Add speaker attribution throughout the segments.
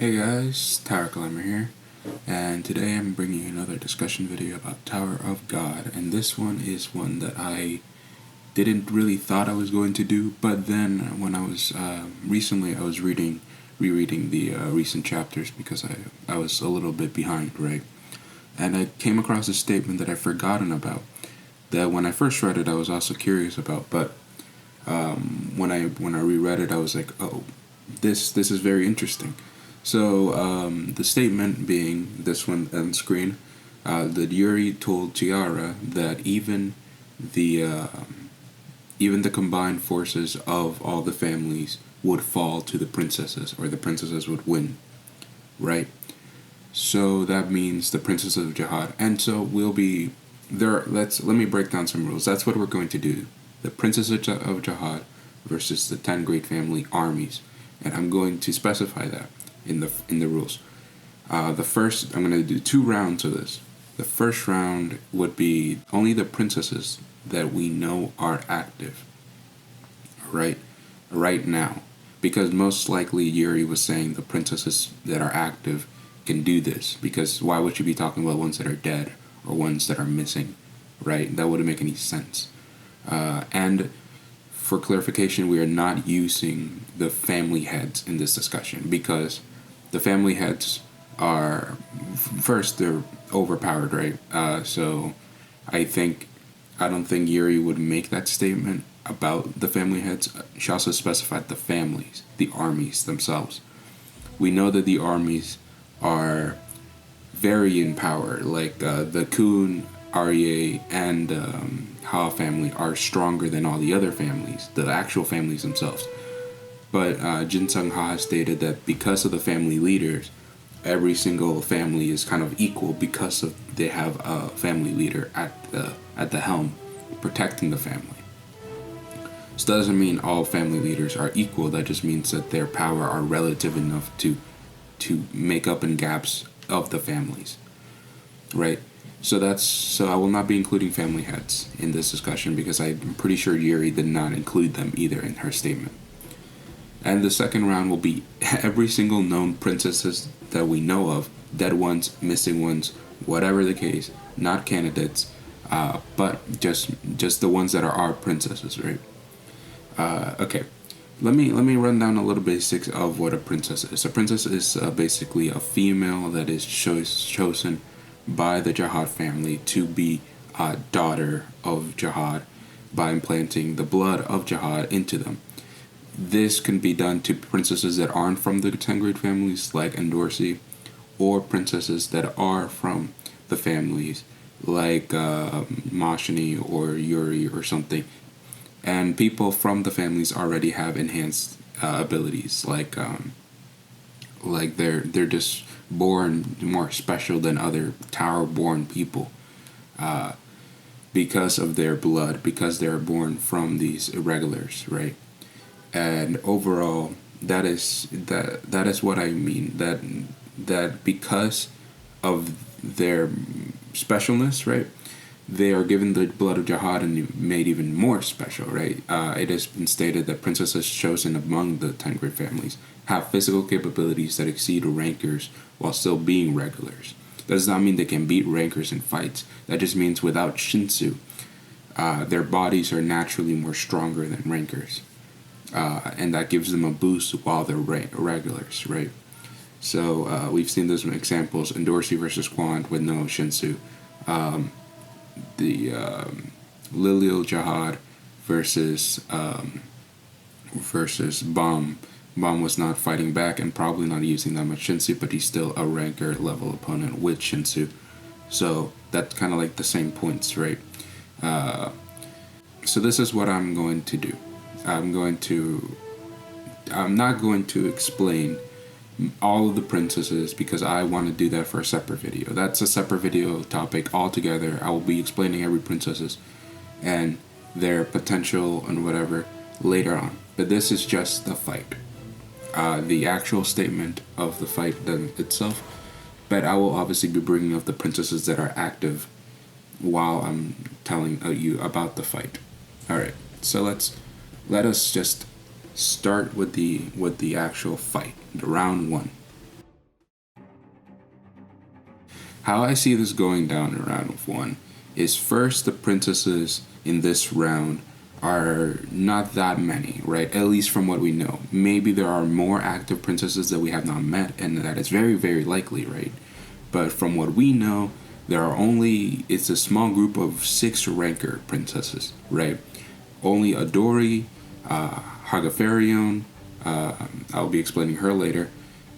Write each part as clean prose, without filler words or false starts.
Speaker 1: Hey guys, Tower Climber here, and today I'm bringing you another discussion video about Tower of God, and this one is one that I didn't really thought I was going to do, but then when I was recently I was rereading the recent chapters because I was a little bit behind, right? And I came across a statement that I'd forgotten about, that when I first read it I was also curious about, but when I reread it I was like, oh, this is very interesting. So the statement being this one on screen, that Yuri told Tiara that the even the combined forces of all the families would fall to the princesses, or the princesses would win, right? So that means the princesses of Jahad, and so we'll be there. Let me break down some rules. That's what we're going to do: the princesses of Jahad versus the 10 great family armies, and I'm going to specify that in the rules. The first, I'm going to do 2 rounds of this. The first round would be only the princesses that we know are active, right now, because most likely Yuri was saying the princesses that are active can do this, because why would you be talking about ones that are dead or ones that are missing, right? That wouldn't make any sense. And for clarification, we are not using the family heads in this discussion, because the family heads are, first, they're overpowered, right? So I don't think Yuri would make that statement about the family heads. She also specified the families, the armies themselves. We know that the armies are very in power, like the Kun, Arye, and Ha family are stronger than all the other families, the actual families themselves. But Jinsung Ha stated that because of the family leaders, every single family is kind of equal because of they have a family leader at the helm protecting the family. So that doesn't mean all family leaders are equal. That just means that their power are relative enough to make up in gaps of the families, right? So I will not be including family heads in this discussion, because I'm pretty sure Yuri did not include them either in her statement. And the second round will be every single known princesses that we know of, dead ones, missing ones, whatever the case, not candidates, but just the ones that are our princesses, right? Okay, let me run down a little basics of what a princess is. A princess is basically a female that is chosen by the Jahad family to be a daughter of Jahad by implanting the blood of Jahad into them. This can be done to princesses that aren't from the 10 great families, like Endorsi, or princesses that are from the families, like Mashini or Yuri or something. And people from the families already have enhanced abilities, like they're just born more special than other tower-born people, because of their blood, because they're born from these irregulars, right? And overall, that is what I mean. That because of their specialness, right, they are given the blood of Jahad and made even more special, right? It has been stated that princesses chosen among the 10 great families have physical capabilities that exceed rankers while still being regulars. That does not mean they can beat rankers in fights. That just means without Shinsu, their bodies are naturally more stronger than rankers. And that gives them a boost while they're regulars, right? So we've seen those examples: Endorsi versus Quand with no Shinsu, the Lilil Jahad versus Bomb. Bomb was not fighting back and probably not using that much Shinsu, but he's still a ranker level opponent with Shinsu. So that's kind of like the same points, right? So this is what I'm going to do. I'm not going to explain all of the princesses, because I want to do that for a separate video. That's a separate video topic altogether. I will be explaining every princesses and their potential and whatever later on. But this is just the fight, the actual statement of the fight itself. But I will obviously be bringing up the princesses that are active while I'm telling you about the fight. All right, so let us just start with the actual fight, the round 1. how I see this going down in round one is first the princesses in this round are not that many, right? At least from what we know. Maybe there are more active princesses that we have not met, and that is very, very likely, right? But from what we know, it's a small group of 6 ranker princesses, right? Only Adori, Hagafarion, I'll be explaining her later,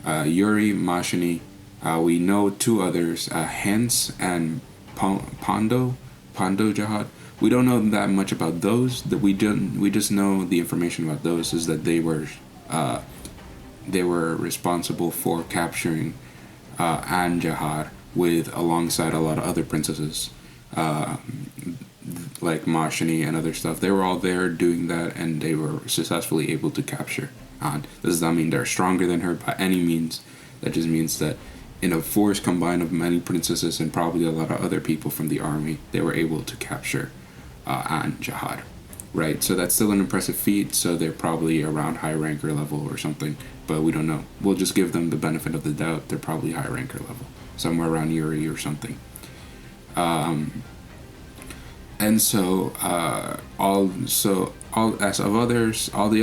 Speaker 1: Yuri, Mashini, we know 2 others, Hens and Pondo Jahad. We don't know that much about those. That we just know the information about those is that they were responsible for capturing and Jahad alongside a lot of other princesses, like Mashini and other stuff. They were all there doing that, and they were successfully able to capture An. This does not mean they're stronger than her by any means. That just means that in a force combined of many princesses and probably a lot of other people from the army, they were able to capture and Jahad, right? So that's still an impressive feat. So they're probably around high ranker level or something, but we don't know. We'll just give them the benefit of the doubt. They're probably high ranker level, somewhere around Yuri or something. And all the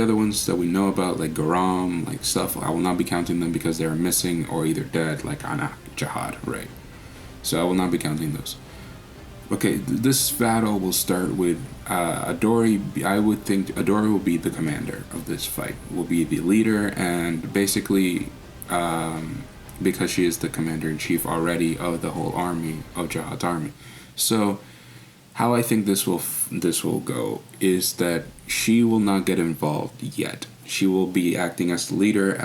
Speaker 1: other ones that we know about, like Garam, like stuff, I will not be counting them because they are missing or either dead, like Anak, Jahad, right? So I will not be counting those. Okay, this battle will start with Adori. I would think Adori will be the commander of this fight, will be the leader, and basically, because she is the commander-in-chief already of the whole army, of Jahad's army. So, how I think this will go is that she will not get involved yet. She will be acting as the leader,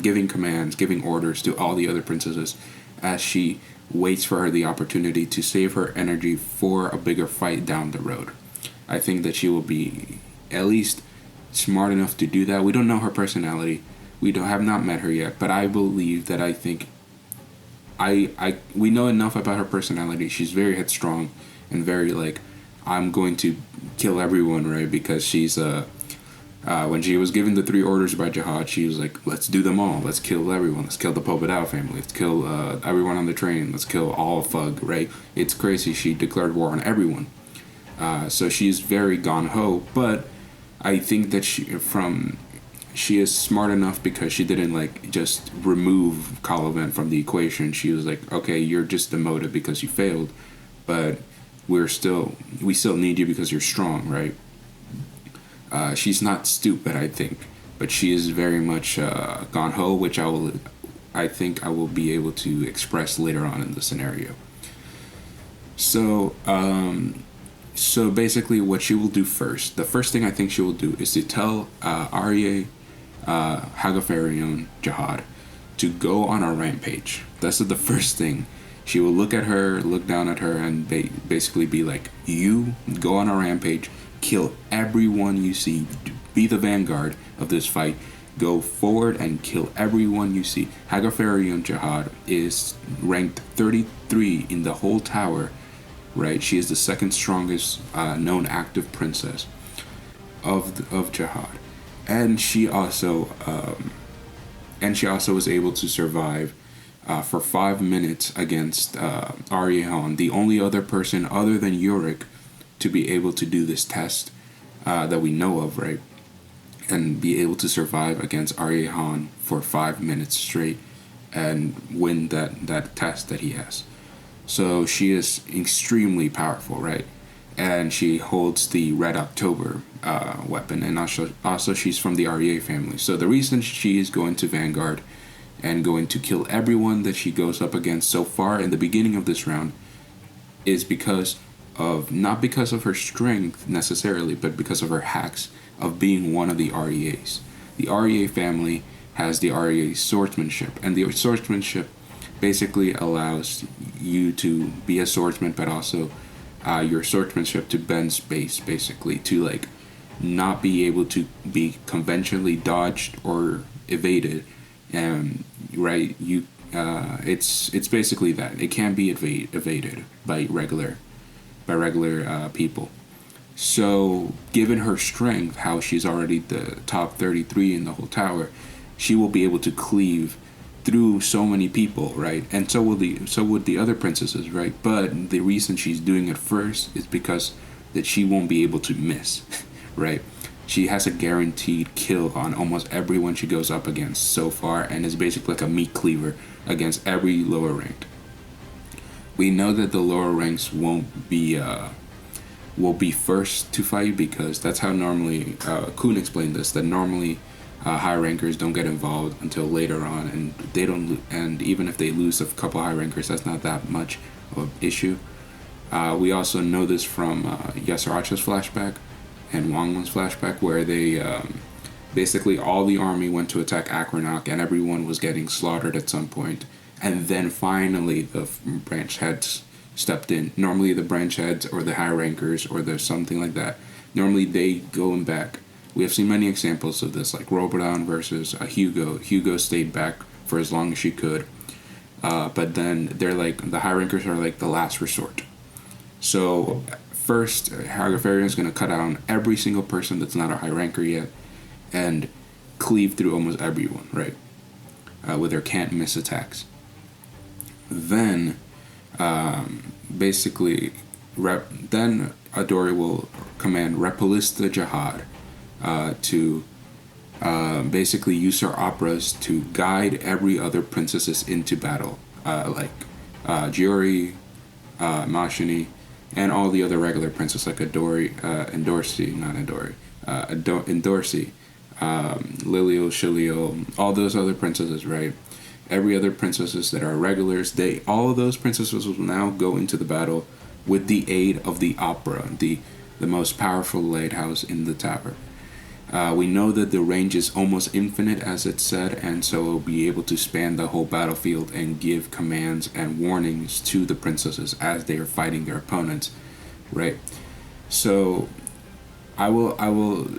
Speaker 1: giving commands, giving orders to all the other princesses, as she waits for the opportunity to save her energy for a bigger fight down the road. I think that she will be at least smart enough to do that. We don't know her personality. We have not met her yet, but I believe that we know enough about her personality. She's very headstrong and very I'm going to kill everyone, right? Because she's when she was given the 3 orders by Jahad, she was like, let's do them all. Let's kill everyone. Let's kill the Pobedao family. Let's kill everyone on the train. Let's kill all Fug, right? It's crazy. She declared war on everyone. So she's very gung-ho, but I think that she is smart enough because she didn't just remove Kalavent from the equation. She was like, okay, you're just demoted because you failed, but we still need you because you're strong, right? She's not stupid, I think, but she is very much gung-ho, which I think I will be able to express later on in the scenario. So basically what she will do first, the first thing I think she will do is to tell Arya, Hagafarion, Jahad, to go on a rampage. That's the first thing. She will look down at her, and basically be like, you go on a rampage, kill everyone you see, be the vanguard of this fight, go forward and kill everyone you see. Hagafarion Jahad is ranked 33 in the whole tower, right? She is the second strongest known active princess of Jahad, and she also was able to survive for 5 minutes against Aryehan, the only other person other than Yorick to be able to do this test that we know of, right? And be able to survive against Aryehan for 5 minutes straight and win that test that he has. So she is extremely powerful, right? And she holds the Red October weapon, and also she's from the Arya family. So the reason she is going to Vanguard and going to kill everyone that she goes up against so far in the beginning of this round is not because of her strength necessarily, but because of her hacks of being one of the REAs. The REA family has the REA swordsmanship, and the swordsmanship basically allows you to be a swordsman, but also your swordsmanship to bend space, basically, to not be able to be conventionally dodged or evaded. Right, it's basically that it can't be evaded by regular people. So given her strength, how she's already the top 33 in the whole tower, she will be able to cleave through so many people, right? And so would the other princesses, right? But the reason she's doing it first is because that she won't be able to miss, right? She has a guaranteed kill on almost everyone she goes up against so far, and is basically like a meat cleaver against every lower ranked. We know that the lower ranks won't be will be first to fight, because that's how normally Kuhn explained this, that normally high rankers don't get involved until later on, and they don't. And even if they lose a couple high rankers, that's not that much of an issue. We also know this from Yasaracha's flashback and Wangman's flashback, where they basically all the army went to attack Akronach, and everyone was getting slaughtered at some point. And then finally the branch heads stepped in. Normally the branch heads or the high rankers or the something like that, normally they go back. We have seen many examples of this, like Robodon versus Hugo. Hugo stayed back for as long as she could. But then they're like, the high rankers are like the last resort. So first, Hagafarian is going to cut down every single person that's not a high ranker yet, and cleave through almost everyone, right? With their can't miss attacks. Then, basically, then Adori will command Repulista Jahad to basically use her operas to guide every other princesses into battle, like Giori, Mashini, and all the other regular princesses like Adori, Endorsi, not Adori, Endorsi, Lilio, Shilio, all those other princesses, right? Every other princesses that are regulars, all of those princesses will now go into the battle with the aid of the opera, the most powerful lighthouse in the tower. We know that the range is almost infinite, as it said, and so it will be able to span the whole battlefield and give commands and warnings to the princesses as they are fighting their opponents, right? So, I will,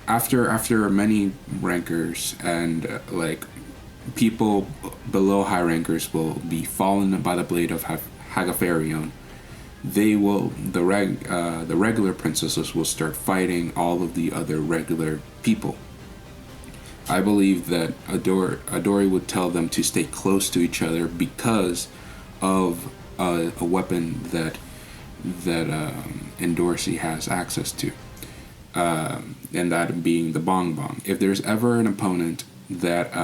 Speaker 1: after many rankers and like people below high rankers will be fallen by the blade of Hagafarion. The regular princesses will start fighting all of the other regular people. I believe that Adori would tell them to stay close to each other because of a weapon that Endorsi has access to, and that being the Bong Bong. If there's ever an opponent that,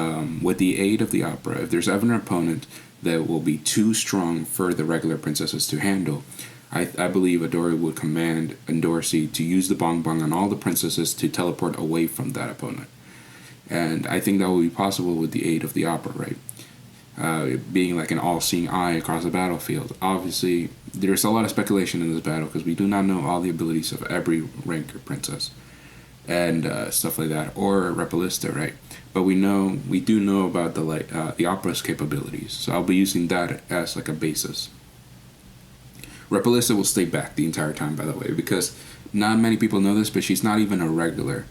Speaker 1: with the aid of the opera, if there's ever an opponent that will be too strong for the regular princesses to handle, I believe Adori would command Endorsi to use the Bong Bong on all the princesses to teleport away from that opponent. And I think that will be possible with the aid of the opera, right? Being like an all-seeing eye across the battlefield. Obviously, there's a lot of speculation in this battle because we do not know all the abilities of every ranker princess and stuff like that, or Repulista, right? But we do know about the opera's capabilities, so I'll be using that as like a basis. Repulista will stay back the entire time, by the way, because not many people know this, but she's not even a regular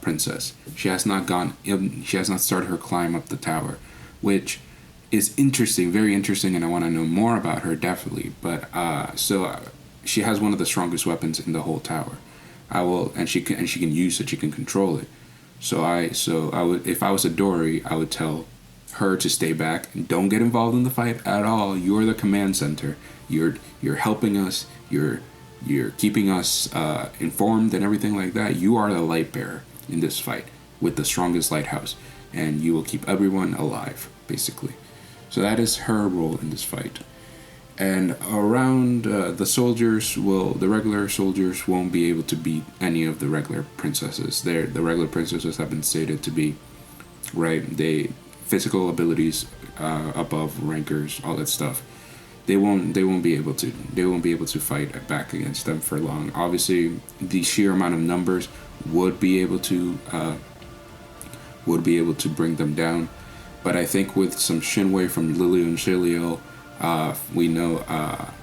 Speaker 1: princess. She has not started her climb up the tower, which is interesting, very interesting, and I want to know more about her definitely. But she has one of the strongest weapons in the whole tower. She can use it. She can control it. So I would, if I was Adori, I would tell her to stay back and don't get involved in the fight at all. You're the command center. You're helping us. You're keeping us informed and everything like that. You are the light bearer in this fight with the strongest lighthouse, and you will keep everyone alive, basically. So that is her role in this fight. And around the regular soldiers won't be able to beat any of the regular princesses. The regular princesses have been stated to be, right, physical abilities above rankers, all that stuff. They won't be able to fight back against them for long. Obviously, the sheer amount of numbers would be able to bring them down. But I think with some Shinwei from Lilio and Shilio, we know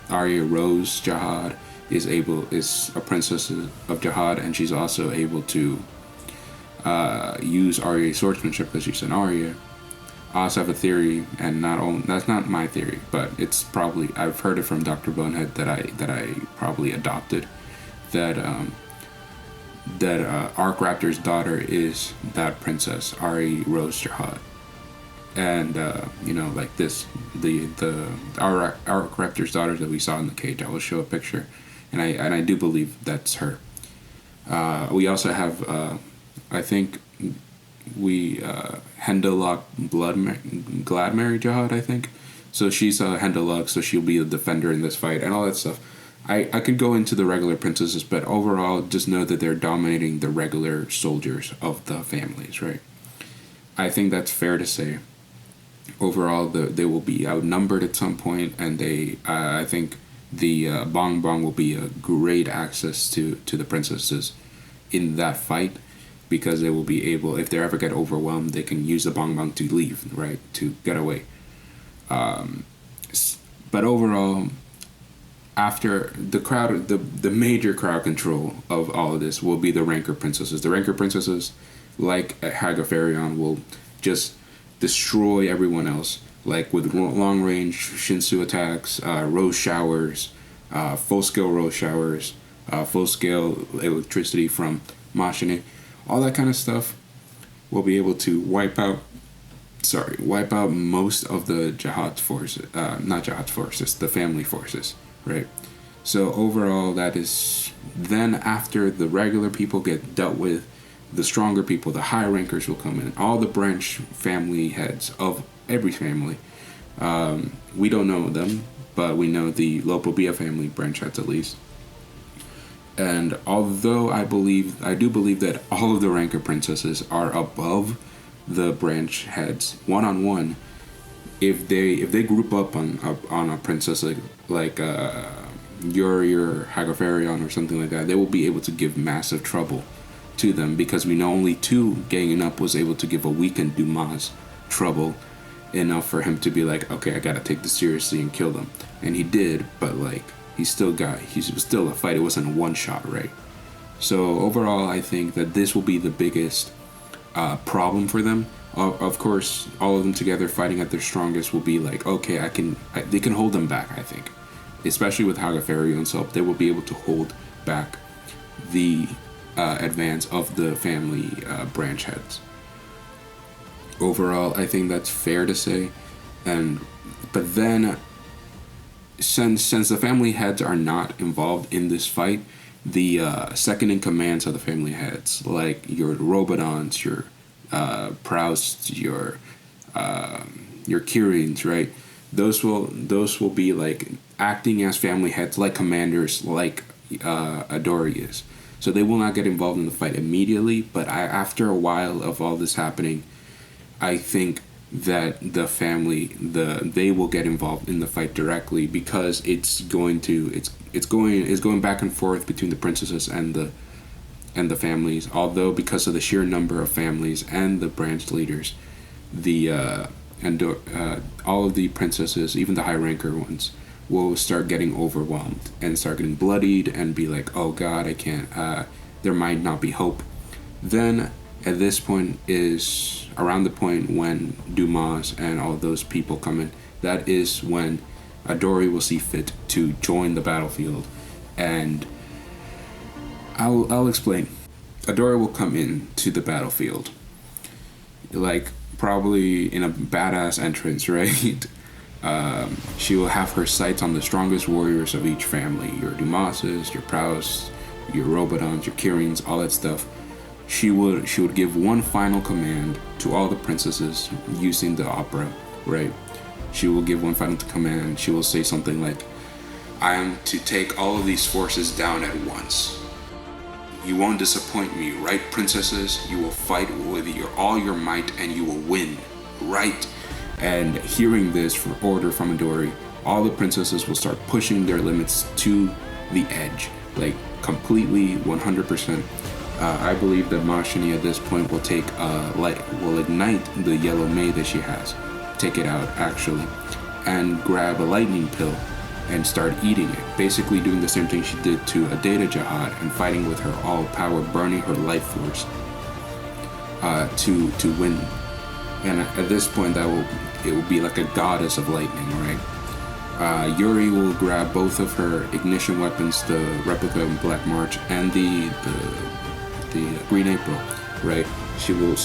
Speaker 1: Arya Rose Jahad is a princess of Jahad, and she's also able to use Arya's swordsmanship because she's an Arya. I also have a theory, and that's not my theory, but it's probably, I've heard it from Dr. Bonehead that I probably adopted, that Arc Raptor's daughter is that princess, Arya Rose Jahad. And like this, the our Raptor's daughter that we saw in the cage. I will show a picture, and I do believe that's her. We also have, I think, Hendelock Gladmary Jahad, I think. So she's Hendelock, so she'll be the defender in this fight and all that stuff. I could go into the regular princesses, but overall, just know that they're dominating the regular soldiers of the families, right? I think that's fair to say. Overall, they will be outnumbered at some point, and I think the Bong Bong will be a great access to the princesses in that fight, because they will be able, if they ever get overwhelmed, they can use the Bong Bong to leave, right, to get away. But overall, after the crowd, the major crowd control of all of this will be the Rancor princesses. The Rancor princesses, like Hagafarion, will just destroy everyone else, like with long range Shinsu attacks, rose showers, full scale rose showers, full scale electricity from Machine, all that kind of stuff. Will be able to wipe out most of the Jahad forces, not Jahad forces, the family forces, right? So overall, that is, then after the regular people get dealt with, the stronger people, the high rankers will come in. All the branch family heads of every family. We don't know them, but we know the local BF family branch heads at least. And although I do believe that all of the Rancor princesses are above the branch heads one-on-one, if they group up on a princess like Yuri or Hagafarion or something like that, they will be able to give massive trouble to them, because we know only 2 ganging up was able to give a weakened Dumas trouble enough for him to be like, okay, I gotta take this seriously and kill them. And he did, but like he was still a fight. It wasn't a one shot, right? So overall, I think that this will be the biggest problem for them. Of course, all of them together fighting at their strongest will be like, okay, they can hold them back, I think. Especially with Hagafarion's help, they will be able to hold back the advance of the family branch heads. Overall, I think that's fair to say. But then, since the family heads are not involved in this fight, the second in commands of the family heads, like your Robodons, your Prousts, your Kirins, right? Those will be like acting as family heads, like commanders, like Adori is. So they will not get involved in the fight immediately, but after a while of all this happening, I think that the family, they will get involved in the fight directly, because it's going back and forth between the princesses and the families. Although because of the sheer number of families and the branch leaders, all of the princesses, even the high ranker ones, will start getting overwhelmed and start getting bloodied and be like, oh god, I can't, there might not be hope. Then at this point is around the point when Dumas and all those people come in. That is when Adori will see fit to join the battlefield. And I'll explain. Adori will come in to the battlefield, like probably in a badass entrance, right? She will have her sights on the strongest warriors of each family, your Dumases, your Prousts, your Robodons, your Kirins, all that stuff. She would give one final command to all the princesses using the opera, right? She will give one final command. She will say something like, I am to take all of these forces down at once. You won't disappoint me, right, princesses? You will fight with all your might and you will win, right? And hearing this order from Adori, all the princesses will start pushing their limits to the edge, like completely 100%. I believe that Machini at this point will will ignite the yellow maid that she has, take it out actually, and grab a lightning pill and start eating it. Basically doing the same thing she did to Adeta Jahad and fighting with her all power, burning her life force to win. And at this point, it will be like a goddess of lightning, right? Yuri will grab both of her ignition weapons, the replica of Black March and the Green April, right? She will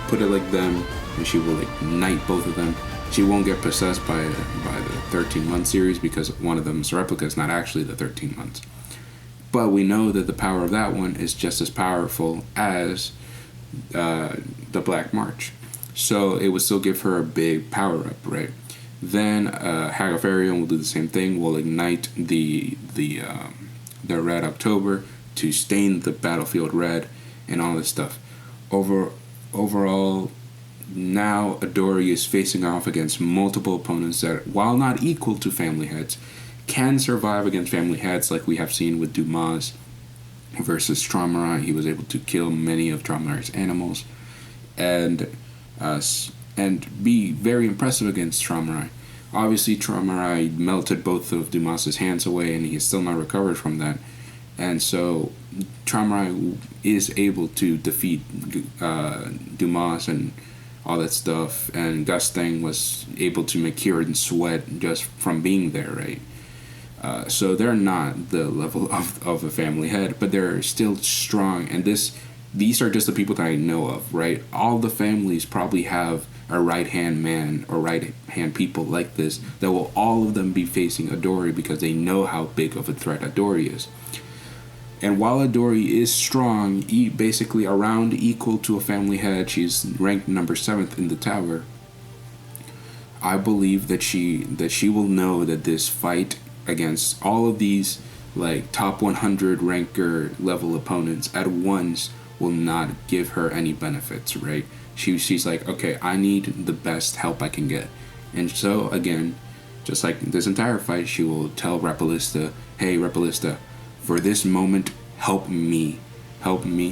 Speaker 1: put it like them, and she will ignite both of them. She won't get possessed by the 13-month series because one of them's replica is not actually the 13 months. But we know that the power of that one is just as powerful as the Black March. So it would still give her a big power up, right? Then Hagafarion will do the same thing. Will ignite the Red October to stain the battlefield red and all this stuff. Overall, now Adori is facing off against multiple opponents that, while not equal to family heads, can survive against family heads, like we have seen with Dumas versus Traumarai. He was able to kill many of Traumarai's animals, and be very impressive against Traumarai. Obviously, Traumarai melted both of Dumas's hands away, and he is still not recovered from that. And so Traumarai is able to defeat Dumas and all that stuff, and Gustang was able to make Kieran sweat just from being there, right? So they're not the level of a family head, but they're still strong. And these are just the people that I know of, right? All the families probably have a right-hand man or right-hand people like this that will all of them be facing Adori because they know how big of a threat Adori is. And while Adori is strong, basically around equal to a family head, she's ranked number 7th in the tower. I believe that she will know that this fight against all of these like top 100 ranker level opponents at once will not give her any benefits, right? She's like, okay, I need the best help I can get. And so again, just like this entire fight, she will tell Repalista, hey Repalista, for this moment, help me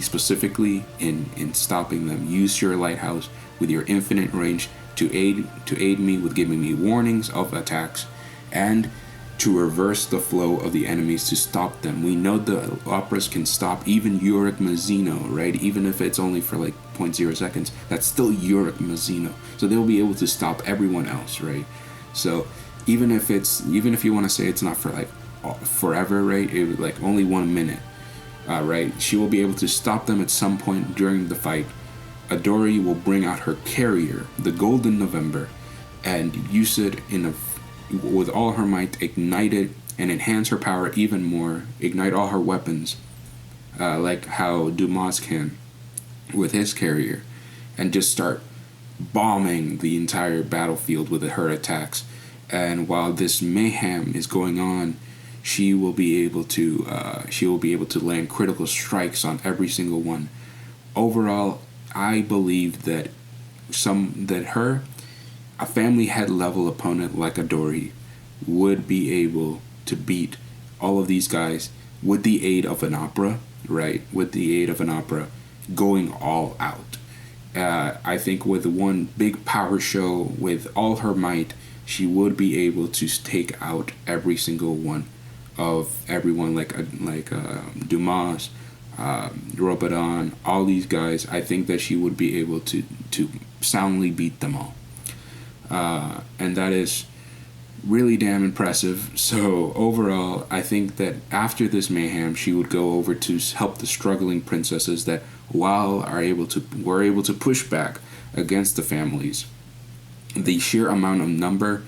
Speaker 1: specifically in stopping them. Use your lighthouse with your infinite range to aid me with giving me warnings of attacks and to reverse the flow of the enemies to stop them. We know the operas can stop even Yorick Mazzino, right? Even if it's only for like 0.0 seconds, that's still Yorick Mazzino. So they'll be able to stop everyone else, right? So even if you want to say it's not for like forever, right? It like only 1 minute, right? She will be able to stop them at some point during the fight. Adori will bring out her carrier, the Golden November, and use it with all her might, ignite it and enhance her power even more, ignite all her weapons, like how Dumas can with his carrier, and just start bombing the entire battlefield with her attacks. And while this mayhem is going on, she will be able to land critical strikes on every single one. Overall, I believe that a family head level opponent like Adori would be able to beat all of these guys with the aid of an opera, right? With the aid of an opera, going all out. I think with one big power show, with all her might, she would be able to take out every single one of everyone, like Dumas, Robadan, all these guys. I think that she would be able to soundly beat them all. And that is really damn impressive. So overall, I think that after this mayhem, she would go over to help the struggling princesses that were able to push back against the families. The sheer amount of number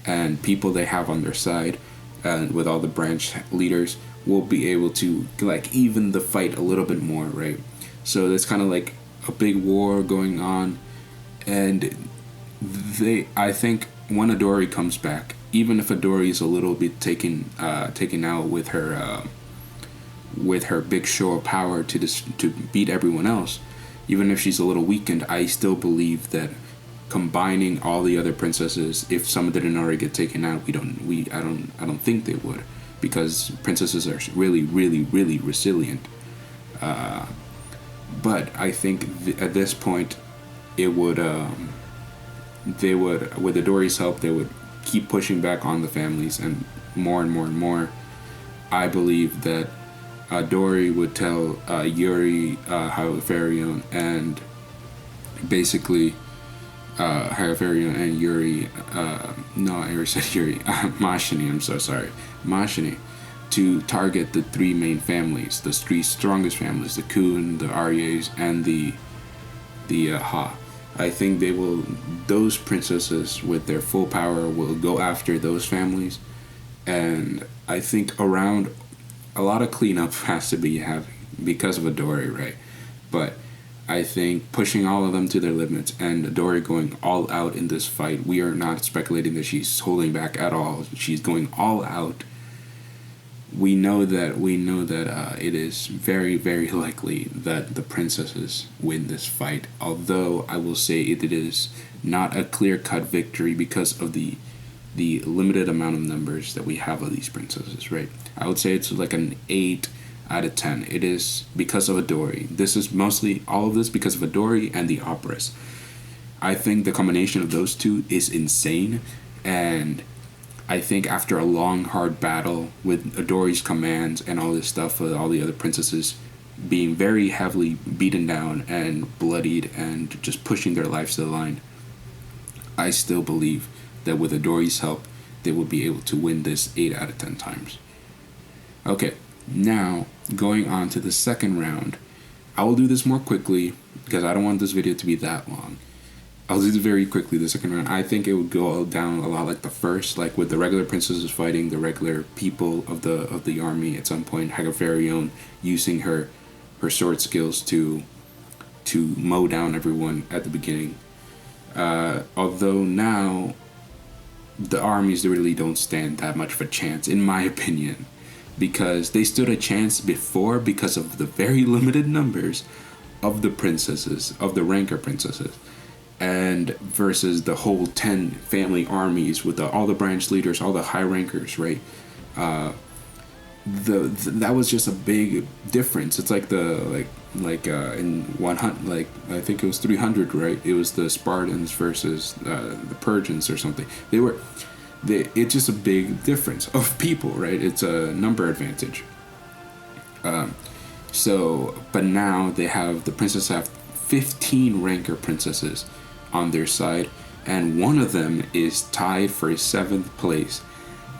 Speaker 1: and people they have on their side, and with all the branch leaders, will be able to like even the fight a little bit more, right? So there's kind of like a big war going on, and I think when Adori comes back, even if Adori is a little bit taken out with her big show of power to beat everyone else, even if she's a little weakened, I still believe that combining all the other princesses, if some didn't already get taken out, I don't think they would, because princesses are really, really, really resilient. But I think at this point, they would, with Adori's help, they would keep pushing back on the families and more and more and more. I believe that Adori would tell Yuri, Hyofarion, and basically Hyofarion and Yuri, no, I already said Yuri, Mashini, I'm so sorry, Mashini, to target the three main families, the three strongest families, the Kun, the Aryas, and the Ha. I think those princesses with their full power will go after those families, and I think around a lot of cleanup has to be happening because of Adori, right? But I think pushing all of them to their limits and Adori going all out in this fight, we are not speculating that she's holding back at all. She's going all out. We know that it is very, very likely that the princesses win this fight. Although I will say it is not a clear-cut victory because of the limited amount of numbers that we have of these princesses, right? I would say it's like an 8 out of 10. It is because of Adori. This is mostly all of this because of Adori and the operas. I think the combination of those two is insane, and I think after a long, hard battle with Adori's commands and all this stuff with all the other princesses being very heavily beaten down and bloodied and just pushing their lives to the line, I still believe that with Adori's help, they will be able to win this 8 out of 10 times. Okay, now going on to the second round. I will do this more quickly because I don't want this video to be that long. I'll do this very quickly, the second round. I think it would go down a lot like the first, like with the regular princesses fighting the regular people of the army at some point, Hagafarion using her sword skills to mow down everyone at the beginning. Although now the armies really don't stand that much of a chance, in my opinion, because they stood a chance before because of the very limited numbers of the princesses, of the ranker princesses, and versus the whole 10 family armies with all the branch leaders, all the high rankers, right? That was just a big difference. It's like in 100, like I think it was 300, right? It was the Spartans versus the Persians or something. It's just a big difference of people, right? It's a number advantage. But now the princesses have 15 ranker princesses on their side, and one of them is tied for 7th place,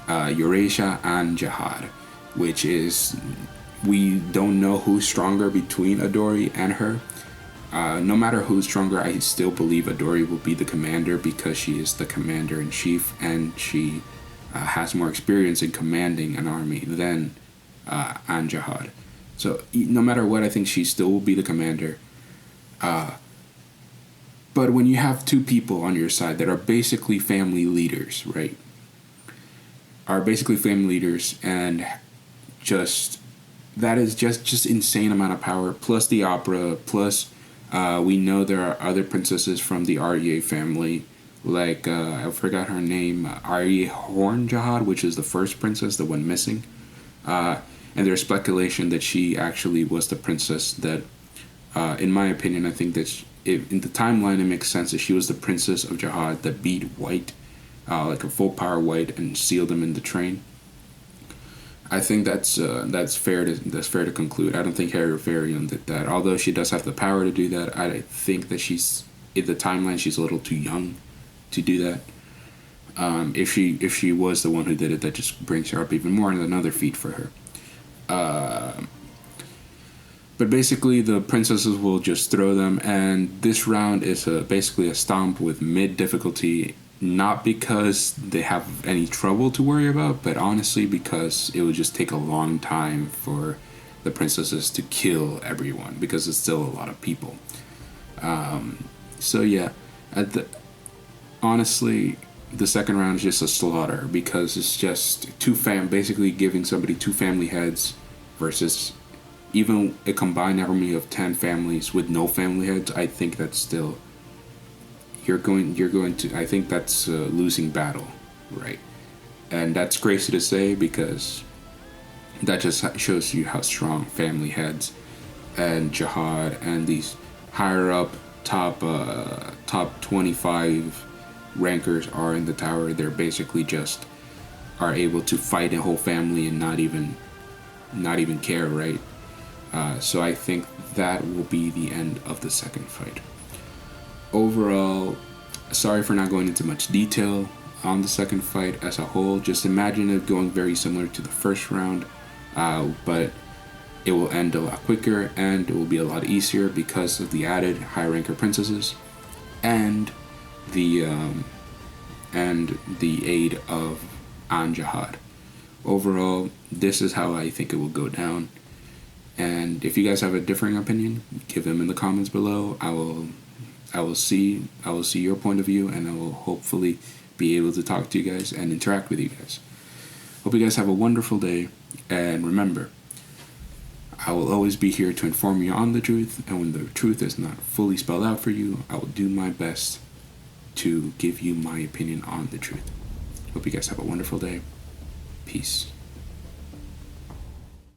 Speaker 1: Eurasia and Jahad, which is, we don't know who's stronger between Adori and her. No matter who's stronger, I still believe Adori will be the commander because she is the commander-in-chief and she has more experience in commanding an army than Jahad. So no matter what, I think she still will be the commander. But when you have two people on your side that are basically family leaders, right? And that is just insane amount of power, plus the opera, plus we know there are other princesses from the Arya family, like I forgot her name, Arya Horn Jahad, which is the first princess, the one missing, and there's speculation that she actually was the princess that, in my opinion, I think that in the timeline it makes sense that she was the princess of Jahad that beat White, like a full power White, and sealed him in the train. I think that's fair to conclude. I don't think Hagafarion did that. Although she does have the power to do that, I think that she's in the timeline she's a little too young to do that. If she was the one who did it, that just brings her up even more, and another feat for her. But basically, the princesses will just throw them, and this round is basically a stomp with mid difficulty. Not because they have any trouble to worry about, but honestly because it would just take a long time for the princesses to kill everyone, because it's still a lot of people. So yeah, honestly, the second round is just a slaughter, because it's just basically giving somebody 2 family heads versus even a combined army of 10 families with no family heads. I think that's still... You're going to, I think that's a losing battle, right? And that's crazy to say because that just shows you how strong family heads and Jahad and these higher up top 25 rankers are in the tower. They're basically just are able to fight a whole family and not even care, right? So I think that will be the end of the second fight. Overall, sorry for not going into much detail on the second fight as a whole. Just imagine it going very similar to the first round. but it will end a lot quicker and it will be a lot easier because of the added high ranker princesses and the aid of Jahad. Overall, this is how I think it will go down. And if you guys have a differing opinion, give them in the comments below. I will see your point of view, and I will hopefully be able to talk to you guys and interact with you guys. Hope you guys have a wonderful day, and remember, I will always be here to inform you on the truth, and when the truth is not fully spelled out for you, I will do my best to give you my opinion on the truth. Hope you guys have a wonderful day. Peace.